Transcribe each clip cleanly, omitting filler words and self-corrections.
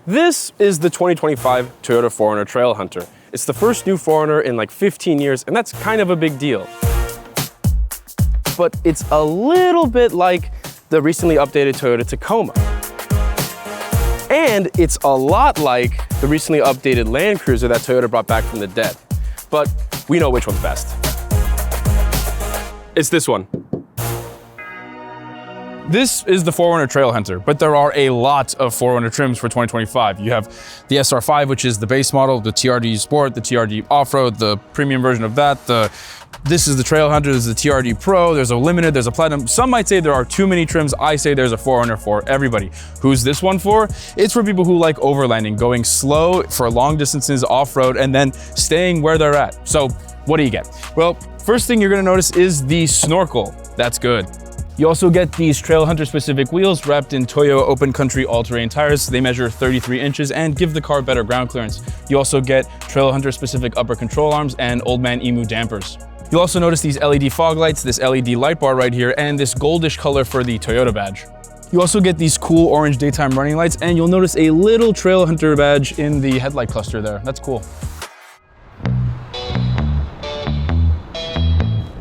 This is the 2025 Toyota 4Runner Trailhunter. It's the first new 4Runner in like 15 years, and that's kind of a big deal. But it's a little bit like the recently updated Toyota Tacoma. And it's a lot like the recently updated Land Cruiser that Toyota brought back from the dead. But we know which one's best. It's this one. This is the 4Runner Trailhunter, but there are a lot of 4Runner trims for 2025. You have the SR5, which is the base model, the TRD Sport, the TRD Off-Road, the premium version of that. This is the Trailhunter, this is the TRD Pro, there's a Limited, there's a Platinum. Some might say there are too many trims. I say there's a 4Runner for everybody. Who's this one for? It's for people who like overlanding, going slow for long distances off-road, and then staying where they're at. So what do you get? Well, first thing you're gonna notice is the snorkel. That's good. You also get these Trailhunter specific wheels wrapped in Toyo Open Country all-terrain tires. They measure 33 inches and give the car better ground clearance. You also get Trailhunter specific upper control arms and Old Man Emu dampers. You'll also notice these LED fog lights, this LED light bar right here, and this goldish color for the Toyota badge. You also get these cool orange daytime running lights, and you'll notice a little Trailhunter badge in the headlight cluster there. That's cool.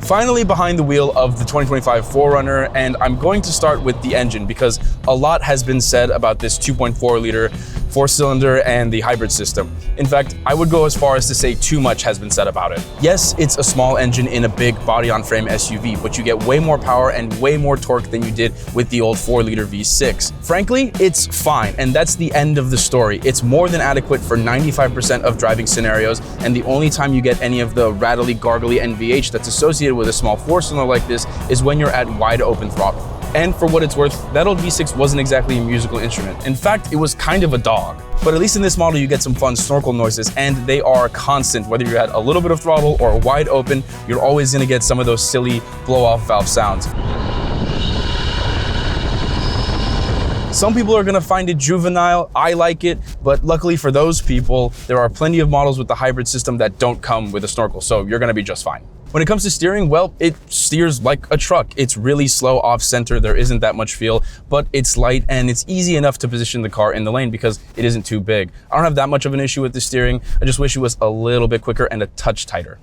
Finally behind the wheel of the 2025 4Runner, and I'm going to start with the engine because a lot has been said about this 2.4 liter 4-cylinder and the hybrid system. In fact, I would go as far as to say too much has been said about it. Yes, it's a small engine in a big body-on-frame SUV, but you get way more power and way more torque than you did with the old 4-liter V6. Frankly, it's fine, and that's the end of the story. It's more than adequate for 95% of driving scenarios, and the only time you get any of the rattly, gargly NVH that's associated with a small 4-cylinder like this is when you're at wide open throttle. And for what it's worth, that old V6 wasn't exactly a musical instrument. In fact, it was kind of a dog. But at least in this model, you get some fun snorkel noises, and they are constant. Whether you're at a little bit of throttle or wide open, you're always gonna get some of those silly blow-off valve sounds. Some people are gonna find it juvenile. I like it, but luckily for those people, there are plenty of models with the hybrid system that don't come with a snorkel, so you're gonna be just fine. When it comes to steering, well, it steers like a truck. It's really slow off center. There isn't that much feel, but it's light and it's easy enough to position the car in the lane because it isn't too big. I don't have that much of an issue with the steering. I just wish it was a little bit quicker and a touch tighter.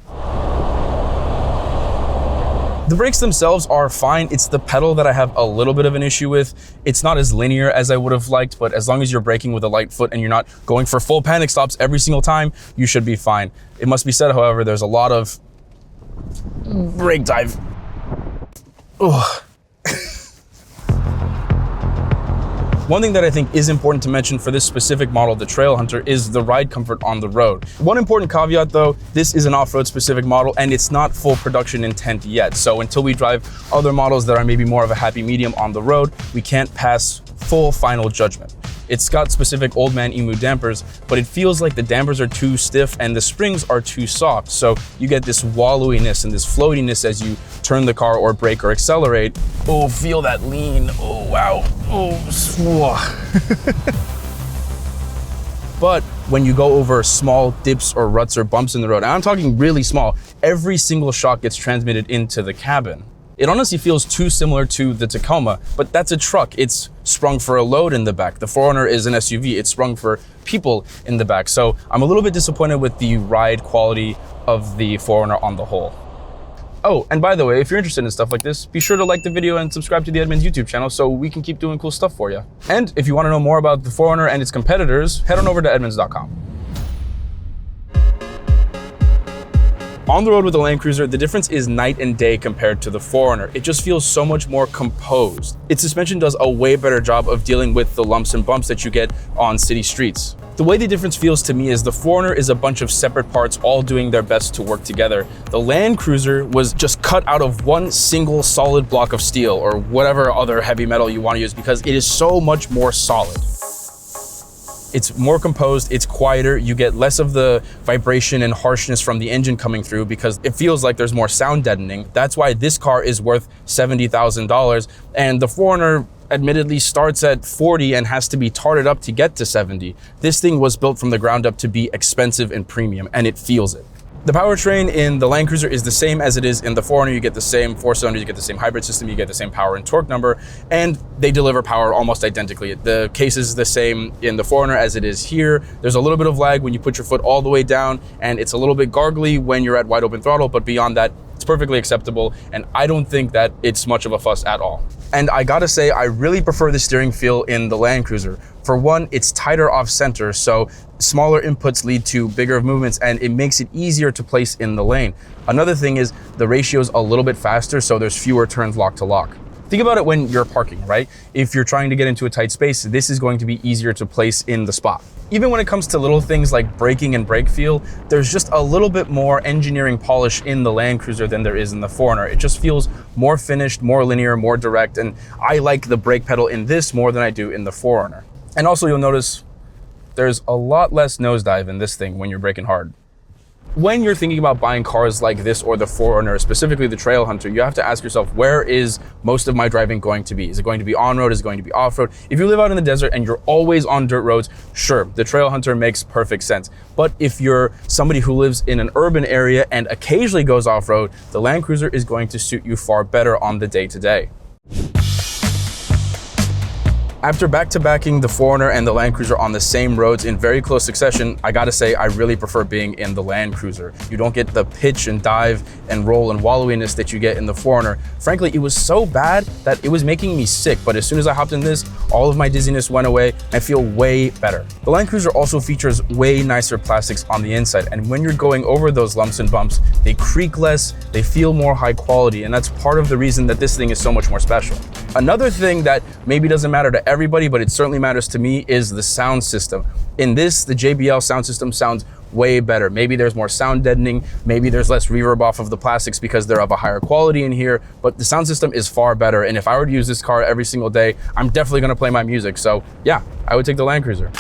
The brakes themselves are fine. It's the pedal that I have a little bit of an issue with. It's not as linear as I would have liked, but as long as you're braking with a light foot and you're not going for full panic stops every single time, you should be fine. It must be said, however, there's a lot of brake dive. Ugh. One thing that I think is important to mention for this specific model, the Trailhunter, is the ride comfort on the road. One important caveat though, this is an off-road specific model and it's not full production intent yet. So until we drive other models that are maybe more of a happy medium on the road, we can't pass full final judgment. It's got specific Old Man Emu dampers, but it feels like the dampers are too stiff and the springs are too soft. So you get this wallowiness and this floatiness as you turn the car or brake or accelerate. Oh, feel that lean. Oh, wow. Oh, But when you go over small dips or ruts or bumps in the road, and I'm talking really small, every single shock gets transmitted into the cabin. It honestly feels too similar to the Tacoma, but that's a truck. It's sprung for a load in the back. The 4Runner is an SUV. It's sprung for people in the back. So I'm a little bit disappointed with the ride quality of the 4Runner on the whole. Oh, and by the way, if you're interested in stuff like this, be sure to like the video and subscribe to the Edmunds YouTube channel so we can keep doing cool stuff for you. And if you want to know more about the 4Runner and its competitors, head on over to edmunds.com. On the road with the Land Cruiser, the difference is night and day compared to the 4Runner. It just feels so much more composed. Its suspension does a way better job of dealing with the lumps and bumps that you get on city streets. The way the difference feels to me is the 4Runner is a bunch of separate parts all doing their best to work together. The Land Cruiser was just cut out of one single solid block of steel or whatever other heavy metal you want to use because it is so much more solid. It's more composed, it's quieter, you get less of the vibration and harshness from the engine coming through because it feels like there's more sound deadening. That's why this car is worth $70,000 and the 4Runner admittedly starts at 40 and has to be tarted up to get to 70. This thing was built from the ground up to be expensive and premium, and it feels it. The powertrain in the Land Cruiser is the same as it is in the 4Runner. You get the same 4-cylinder, you get the same hybrid system, you get the same power and torque number, and they deliver power almost identically. The case is the same in the 4Runner as it is here. There's a little bit of lag when you put your foot all the way down, and it's a little bit gargly when you're at wide open throttle, but beyond that, it's perfectly acceptable, and I don't think that it's much of a fuss at all. And I gotta say, I really prefer the steering feel in the Land Cruiser. For one, it's tighter off center, so smaller inputs lead to bigger movements, and it makes it easier to place in the lane. Another thing is the ratio's a little bit faster, so there's fewer turns lock to lock. Think about it when you're parking, right? If you're trying to get into a tight space, this is going to be easier to place in the spot. Even when it comes to little things like braking and brake feel, there's just a little bit more engineering polish in the Land Cruiser than there is in the 4Runner. It just feels more finished, more linear, more direct, and I like the brake pedal in this more than I do in the 4Runner. And also you'll notice there's a lot less nosedive in this thing when you're braking hard. When you're thinking about buying cars like this or the 4Runner, specifically the Trail Hunter, you have to ask yourself, where is most of my driving going to be? Is it going to be on-road? Is it going to be off-road? If you live out in the desert and you're always on dirt roads, sure, the Trail Hunter makes perfect sense. But if you're somebody who lives in an urban area and occasionally goes off-road, the Land Cruiser is going to suit you far better on the day-to-day. After back-to-backing the 4Runner and the Land Cruiser on the same roads in very close succession, I gotta say I really prefer being in the Land Cruiser. You don't get the pitch and dive and roll and wallowiness that you get in the 4Runner. Frankly, it was so bad that it was making me sick, but as soon as I hopped in this, all of my dizziness went away. I feel way better. The Land Cruiser also features way nicer plastics on the inside, and when you're going over those lumps and bumps, they creak less, they feel more high quality, and that's part of the reason that this thing is so much more special. Another thing that maybe doesn't matter to everybody, but it certainly matters to me, is the sound system. In this, the JBL sound system sounds way better. Maybe there's more sound deadening, maybe there's less reverb off of the plastics because they're of a higher quality in here, but the sound system is far better. And if I were to use this car every single day, I'm definitely gonna play my music. So yeah, I would take the Land Cruiser.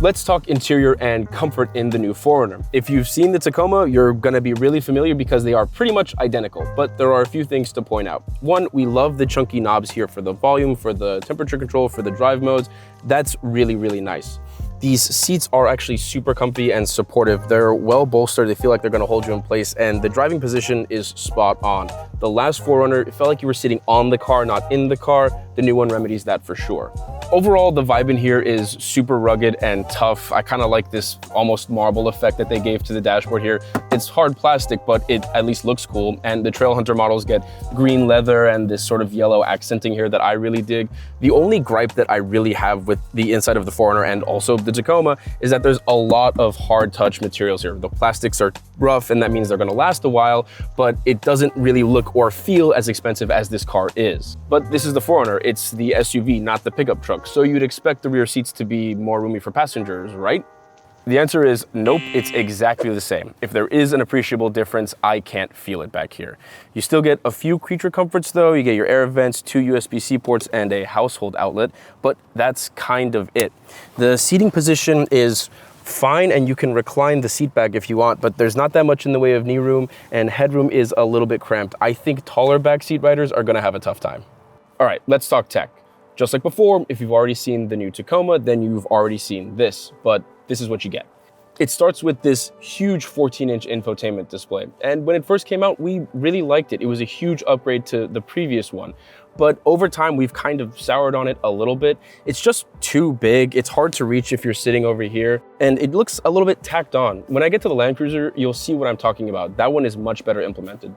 Let's talk interior and comfort in the new 4Runner. If you've seen the Tacoma, you're gonna be really familiar because they are pretty much identical, but there are a few things to point out. One, we love the chunky knobs here for the volume, for the temperature control, for the drive modes. That's really, really nice. These seats are actually super comfy and supportive. They're well bolstered. They feel like they're gonna hold you in place, and the driving position is spot on. The last 4Runner, it felt like you were sitting on the car, not in the car. The new one remedies that for sure. Overall, the vibe in here is super rugged and tough. I kind of like this almost marble effect that they gave to the dashboard here. It's hard plastic, but it at least looks cool. And the Trail Hunter models get green leather and this sort of yellow accenting here that I really dig. The only gripe that I really have with the inside of the 4Runner and also the Tacoma is that there's a lot of hard touch materials here. The plastics are rough, and that means they're gonna last a while, but it doesn't really look or feel as expensive as this car is. But this is the 4Runner. It's the SUV, not the pickup truck. So you'd expect the rear seats to be more roomy for passengers, right? The answer is nope, it's exactly the same. If there is an appreciable difference, I can't feel it back here. You still get a few creature comforts though. You get your air vents, 2 USB-C ports, and a household outlet, but that's kind of it. The seating position is fine, and you can recline the seat back if you want, but there's not that much in the way of knee room, and headroom is a little bit cramped. I think taller backseat riders are gonna have a tough time. All right, let's talk tech. Just like before, if you've already seen the new Tacoma, then you've already seen this, but this is what you get. It starts with this huge 14-inch infotainment display. And when it first came out, we really liked it. It was a huge upgrade to the previous one. But over time, we've kind of soured on it a little bit. It's just too big. It's hard to reach if you're sitting over here. And it looks a little bit tacked on. When I get to the Land Cruiser, you'll see what I'm talking about. That one is much better implemented.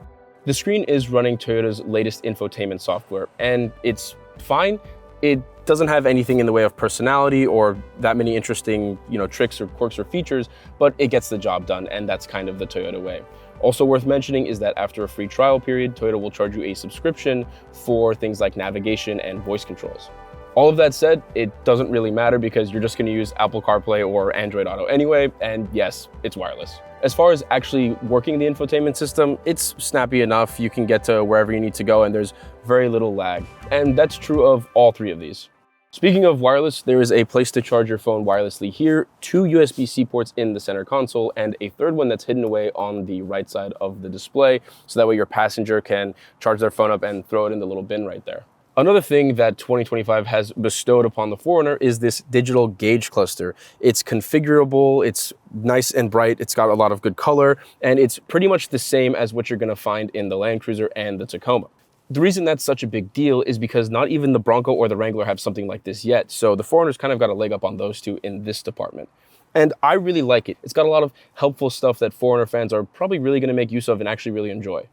The screen is running Toyota's latest infotainment software, and it's fine. It doesn't have anything in the way of personality or that many interesting, tricks or quirks or features, but it gets the job done, and that's kind of the Toyota way. Also worth mentioning is that after a free trial period, Toyota will charge you a subscription for things like navigation and voice controls. All of that said, it doesn't really matter because you're just going to use Apple CarPlay or Android Auto anyway, and yes, it's wireless. As far as actually working the infotainment system, it's snappy enough. You can get to wherever you need to go, and there's very little lag. And that's true of all three of these. Speaking of wireless, there is a place to charge your phone wirelessly here, 2 USB-C ports in the center console, and a third one that's hidden away on the right side of the display, so that way your passenger can charge their phone up and throw it in the little bin right there. Another thing that 2025 has bestowed upon the 4Runner is this digital gauge cluster. It's configurable, it's nice and bright, it's got a lot of good color, and it's pretty much the same as what you're gonna find in the Land Cruiser and the Tacoma. The reason that's such a big deal is because not even the Bronco or the Wrangler have something like this yet, so the 4Runner's kind of got a leg up on those two in this department. And I really like it. It's got a lot of helpful stuff that 4Runner fans are probably really gonna make use of and actually really enjoy.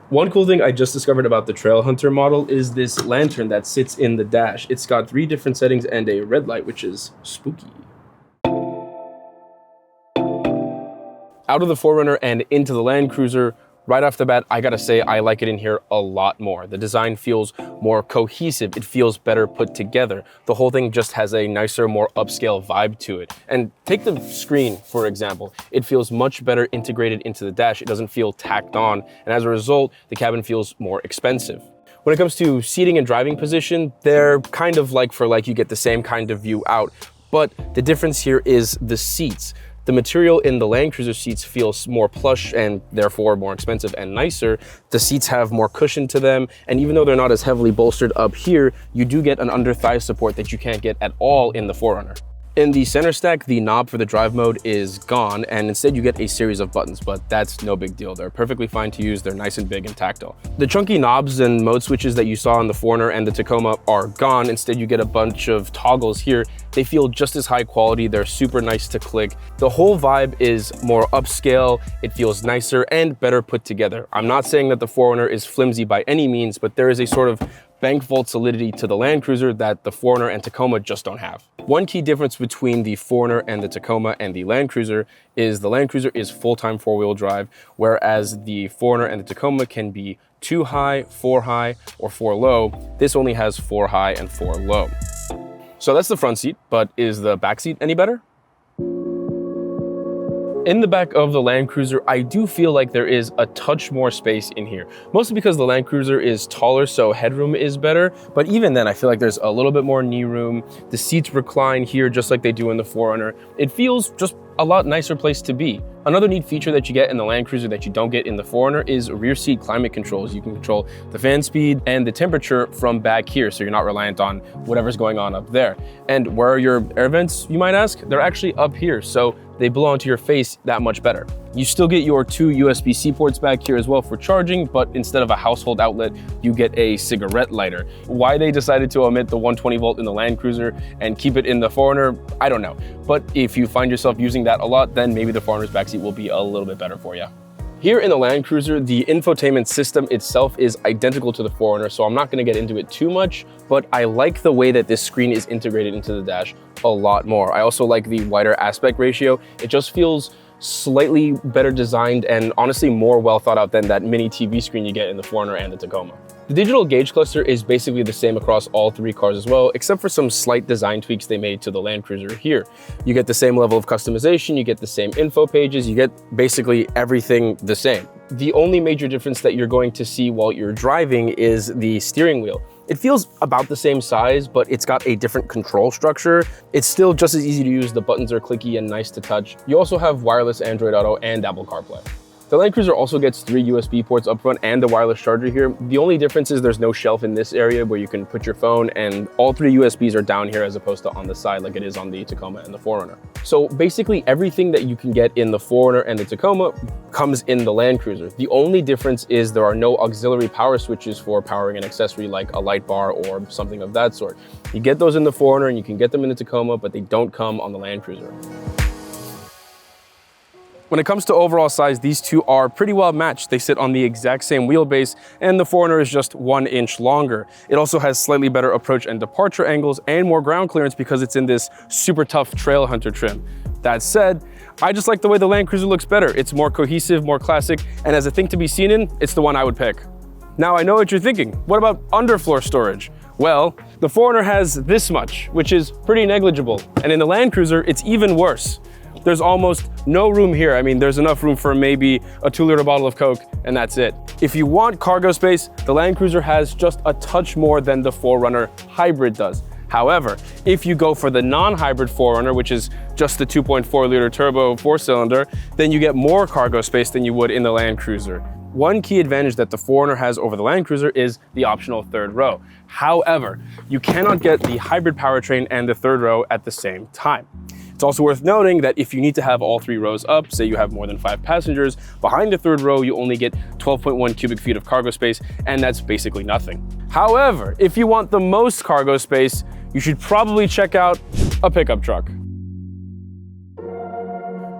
One cool thing I just discovered about the Trail Hunter model is this lantern that sits in the dash. It's got 3 different settings and a red light, which is spooky. Out of the 4Runner and into the Land Cruiser, right off the bat, I gotta say I like it in here a lot more. The design feels more cohesive. It feels better put together. The whole thing just has a nicer, more upscale vibe to it. And take the screen, for example. It feels much better integrated into the dash. It doesn't feel tacked on. And as a result, the cabin feels more expensive. When it comes to seating and driving position, they're kind of like for like. You get the same kind of view out. But the difference here is the seats. The material in the Land Cruiser seats feels more plush and therefore more expensive and nicer. The seats have more cushion to them, and even though they're not as heavily bolstered up here, you do get an under thigh support that you can't get at all in the 4Runner. In the center stack, the knob for the drive mode is gone, and instead you get a series of buttons, but that's no big deal. They're perfectly fine to use. They're nice and big and tactile. The chunky knobs and mode switches that you saw on the 4Runner and the Tacoma are gone. Instead, you get a bunch of toggles here. They feel just as high quality. They're super nice to click. The whole vibe is more upscale. It feels nicer and better put together. I'm not saying that the 4Runner is flimsy by any means, but there is a sort of bank vault solidity to the Land Cruiser that the 4Runner and Tacoma just don't have. One key difference between the 4Runner and the Tacoma and the Land Cruiser is the Land Cruiser is full-time 4-wheel drive, whereas the 4Runner and the Tacoma can be 2 high, 4 high, or 4 low. This only has 4 high and 4 low. So that's the front seat, but is the back seat any better? In the back of the Land Cruiser, I do feel like there is a touch more space in here, mostly because the Land Cruiser is taller, so headroom is better. But even then, I feel like there's a little bit more knee room. The seats recline here just like they do in the 4Runner. It feels just a lot nicer place to be. Another neat feature that you get in the Land Cruiser that you don't get in the 4Runner is rear seat climate controls. You can control the fan speed and the temperature from back here, so you're not reliant on whatever's going on up there. And where are your air vents, you might ask? They're actually up here, so they blow onto your face that much better. You still get your 2 USB-C ports back here as well for charging, but instead of a household outlet, you get a cigarette lighter. Why they decided to omit the 120 volt in the Land Cruiser and keep it in the 4Runner, I don't know. But if you find yourself using that a lot, then maybe the 4Runner's backseat will be a little bit better for you. Here in the Land Cruiser, the infotainment system itself is identical to the 4Runner, so I'm not gonna get into it too much, but I like the way that this screen is integrated into the dash a lot more. I also like the wider aspect ratio. It just feels slightly better designed and honestly more well thought out than that mini TV screen you get in the 4Runner and the Tacoma. The digital gauge cluster is basically the same across all 3 cars as well, except for some slight design tweaks they made to the Land Cruiser here. You get the same level of customization, you get the same info pages, you get basically everything the same. The only major difference that you're going to see while you're driving is the steering wheel. It feels about the same size, but it's got a different control structure. It's still just as easy to use. The buttons are clicky and nice to touch. You also have wireless Android Auto and Apple CarPlay. The Land Cruiser also gets 3 USB ports up front and a wireless charger here. The only difference is there's no shelf in this area where you can put your phone, and all 3 USBs are down here as opposed to on the side like it is on the Tacoma and the 4Runner. So basically everything that you can get in the 4Runner and the Tacoma comes in the Land Cruiser. The only difference is there are no auxiliary power switches for powering an accessory like a light bar or something of that sort. You get those in the 4Runner and you can get them in the Tacoma, but they don't come on the Land Cruiser. When it comes to overall size, these two are pretty well matched. They sit on the exact same wheelbase, and the 4Runner is just 1 inch longer. It also has slightly better approach and departure angles and more ground clearance because it's in this super tough Trail Hunter trim. That said, I just like the way the Land Cruiser looks better. It's more cohesive, more classic, and as a thing to be seen in, it's the one I would pick. Now I know what you're thinking. What about underfloor storage? Well, the 4Runner has this much, which is pretty negligible, and in the Land Cruiser, it's even worse. There's almost no room here. I mean, there's enough room for maybe a 2-liter bottle of Coke, and that's it. If you want cargo space, the Land Cruiser has just a touch more than the 4Runner Hybrid does. However, if you go for the non-hybrid 4Runner, which is just the 2.4-liter turbo 4-cylinder, then you get more cargo space than you would in the Land Cruiser. one key advantage that the 4Runner has over the Land Cruiser is the optional third row. However, you cannot get the hybrid powertrain and the third row at the same time. It's also worth noting that if you need to have all 3 rows up, say you have more than 5 passengers, behind the third row you only get 12.1 cubic feet of cargo space, and that's basically nothing. However, if you want the most cargo space, you should probably check out a pickup truck.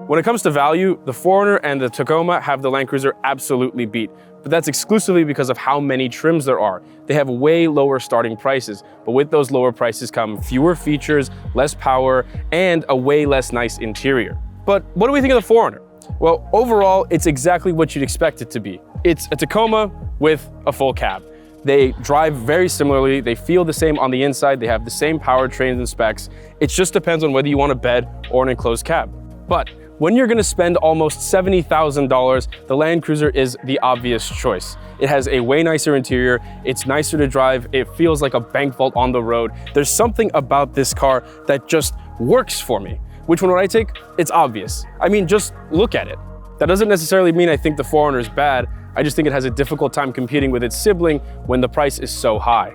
When it comes to value, the 4Runner and the Tacoma have the Land Cruiser absolutely beat, but that's exclusively because of how many trims there are. They have way lower starting prices, but with those lower prices come fewer features, less power, and a way less nice interior. But what do we think of the 4Runner? Well, overall, it's exactly what you'd expect it to be. It's a Tacoma with a full cab. They drive very similarly, they feel the same on the inside, they have the same powertrains and specs. It just depends on whether you want a bed or an enclosed cab. But when you're gonna spend almost $70,000, the Land Cruiser is the obvious choice. It has a way nicer interior, it's nicer to drive, it feels like a bank vault on the road. There's something about this car that just works for me. Which one would I take? It's obvious. I mean, just look at it. That doesn't necessarily mean I think the 4Runner is bad, I just think it has a difficult time competing with its sibling when the price is so high.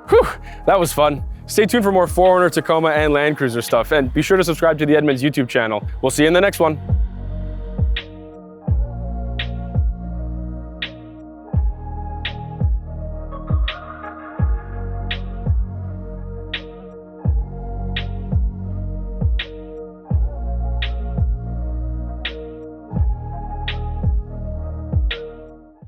Whew, that was fun. Stay tuned for more 4Runner, Tacoma, and Land Cruiser stuff, and be sure to subscribe to the Edmunds YouTube channel. We'll see you in the next one.